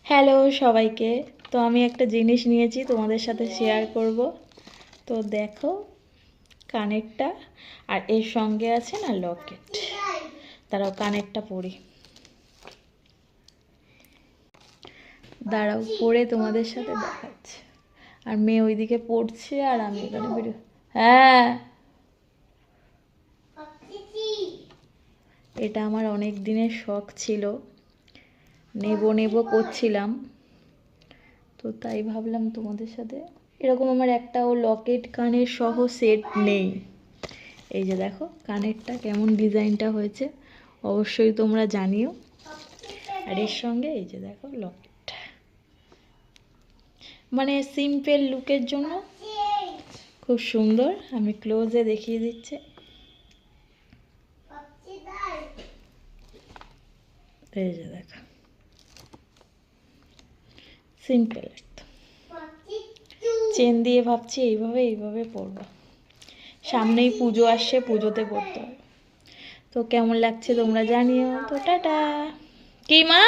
Hello সবাইকে। তো আমি একটা জিনিস নিয়েছি তোমাদের সাথে শেয়ার করব। তো দেখো কানেরটা, আর এর সঙ্গে আছে না লকেট। দাঁড়াও কানেরটা পরি, দাঁড়াও পরে তোমাদের সাথে দেখাচ্ছে। আর মেয়ে ওইদিকে পড়ছে আর আমি এখানে ভিডিও। হ্যাঁ, এটা আমার অনেক দিনের শখ ছিল, নেব নেব করছিলাম, তো তাই ভাবলাম তোমাদের সাথে। এরকম আমার একটাও লকেট কানের সহ সেট নেই। এই যে দেখো কানেরটা কেমন ডিজাইনটা হয়েছে অবশ্যই তোমরা জানিও। আর এর সঙ্গে এই যে দেখো লকেট, মানে সিম্পল লুকের জন্য খুব সুন্দর। আমি ক্লোজে দেখিয়ে দিচ্ছি। এই যে দেখো সিম্পল একদম। চেন দিয়ে ভাবছি এইভাবে এইভাবে পরবো, সামনেই পুজো আসছে, পুজোতে পরতে হবে। তো কেমন লাগছে তোমরা জানিও। তো টাটা। কি মা?